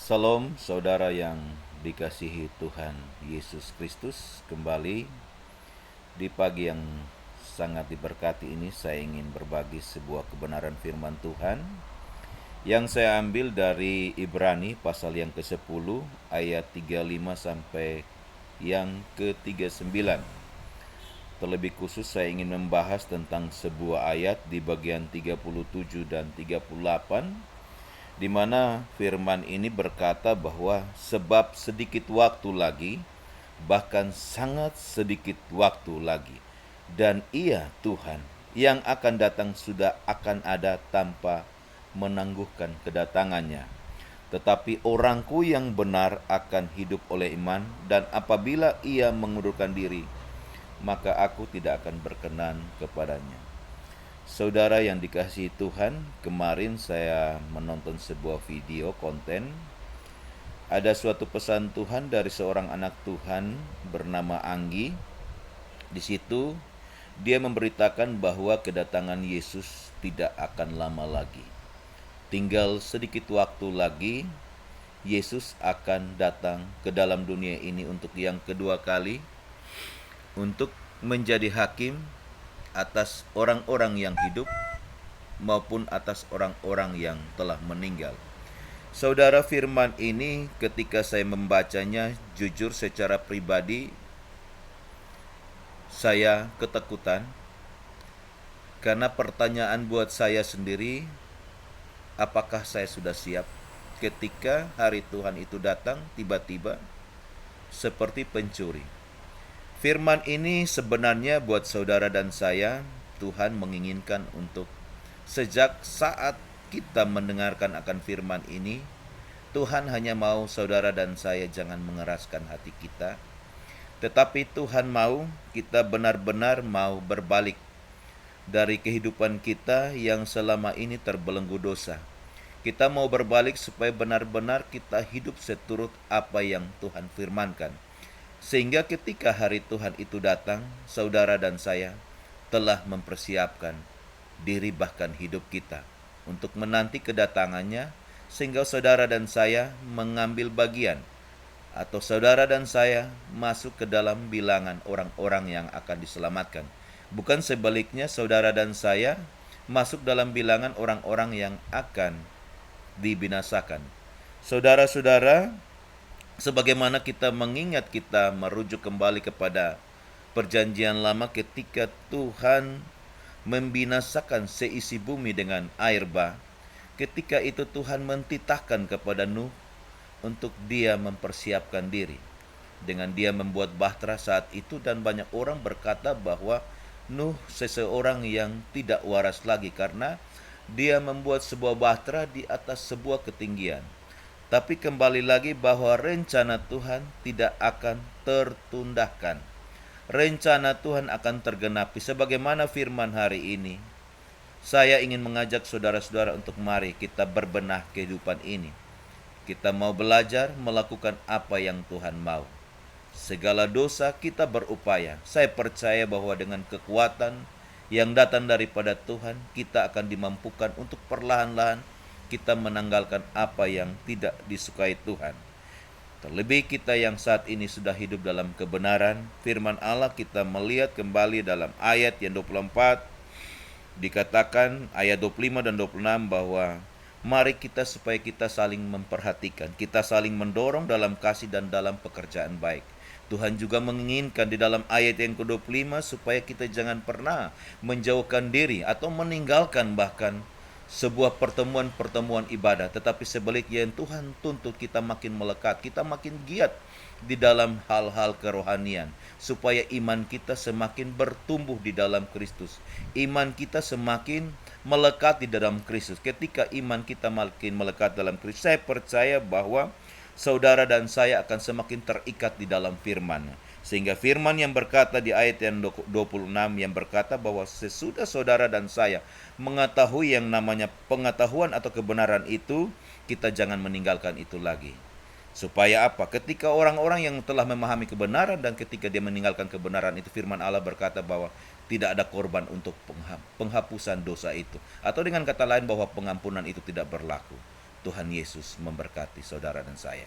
Salam saudara yang dikasihi Tuhan Yesus Kristus. Kembali di pagi yang sangat diberkati ini saya ingin berbagi sebuah kebenaran firman Tuhan yang saya ambil dari Ibrani pasal yang ke-10 ayat 35 sampai yang ke-39. Terlebih khusus saya ingin membahas tentang sebuah ayat di bagian 37 dan 38, di mana firman ini berkata bahwa sebab sedikit waktu lagi, bahkan sangat sedikit waktu lagi, dan Ia Tuhan yang akan datang sudah akan ada tanpa menangguhkan kedatangannya. Tetapi orangku yang benar akan hidup oleh iman, dan apabila ia mengundurkan diri, maka aku tidak akan berkenan kepadanya. Saudara yang dikasihi Tuhan, kemarin saya menonton sebuah video konten. Ada suatu pesan Tuhan dari seorang anak Tuhan bernama Anggi. Di situ dia memberitakan bahwa kedatangan Yesus tidak akan lama lagi. Tinggal sedikit waktu lagi, Yesus akan datang ke dalam dunia ini untuk yang kedua kali, untuk menjadi hakim atas orang-orang yang hidup maupun atas orang-orang yang telah meninggal. Saudara, firman ini ketika saya membacanya, jujur secara pribadi saya ketakutan, karena pertanyaan buat saya sendiri, apakah saya sudah siap ketika hari Tuhan itu datang tiba-tiba seperti pencuri? Firman ini sebenarnya buat saudara dan saya, Tuhan menginginkan untuk sejak saat kita mendengarkan akan firman ini, Tuhan hanya mau saudara dan saya jangan mengeraskan hati kita, tetapi Tuhan mau kita benar-benar mau berbalik dari kehidupan kita yang selama ini terbelenggu dosa. Kita mau berbalik supaya benar-benar kita hidup seturut apa yang Tuhan firmankan. Sehingga ketika hari Tuhan itu datang, saudara dan saya telah mempersiapkan diri bahkan hidup kita untuk menanti kedatangannya, sehingga saudara dan saya mengambil bagian atau saudara dan saya masuk ke dalam bilangan orang-orang yang akan diselamatkan. Bukan sebaliknya, saudara dan saya masuk dalam bilangan orang-orang yang akan dibinasakan. Saudara-saudara, sebagaimana kita mengingat, kita merujuk kembali kepada perjanjian lama ketika Tuhan membinasakan seisi bumi dengan air bah. Ketika itu Tuhan mentitahkan kepada Nuh untuk dia mempersiapkan diri. Dengan dia membuat bahtera saat itu, dan banyak orang berkata bahwa Nuh seseorang yang tidak waras lagi karena dia membuat sebuah bahtera di atas sebuah ketinggian. Tapi kembali lagi bahwa rencana Tuhan tidak akan tertundahkan. Rencana Tuhan akan tergenapi sebagaimana firman hari ini. Saya ingin mengajak saudara-saudara untuk mari kita berbenah kehidupan ini. Kita mau belajar melakukan apa yang Tuhan mau. Segala dosa kita berupaya. Saya percaya bahwa dengan kekuatan yang datang daripada Tuhan, kita akan dimampukan untuk perlahan-lahan kita menanggalkan apa yang tidak disukai Tuhan. Terlebih kita yang saat ini sudah hidup dalam kebenaran firman Allah, kita melihat kembali dalam ayat yang 24, dikatakan ayat 25 dan 26 bahwa mari kita supaya kita saling memperhatikan, kita saling mendorong dalam kasih dan dalam pekerjaan baik. Tuhan juga menginginkan di dalam ayat yang ke-25 supaya kita jangan pernah menjauhkan diri atau meninggalkan bahkan sebuah pertemuan-pertemuan ibadah, tetapi sebaliknya yang Tuhan tuntut kita makin melekat, kita makin giat di dalam hal-hal kerohanian, supaya iman kita semakin bertumbuh di dalam Kristus. Iman kita semakin melekat di dalam Kristus. Ketika iman kita makin melekat dalam Kristus, saya percaya bahwa saudara dan saya akan semakin terikat di dalam firman. Sehingga firman yang berkata di ayat yang 26 yang berkata bahwa sesudah saudara dan saya mengetahui yang namanya pengetahuan atau kebenaran itu, kita jangan meninggalkan itu lagi. Supaya apa? Ketika orang-orang yang telah memahami kebenaran dan ketika dia meninggalkan kebenaran itu, firman Allah berkata bahwa tidak ada korban untuk penghapusan dosa itu. Atau dengan kata lain bahwa pengampunan itu tidak berlaku. Tuhan Yesus memberkati saudara dan saya.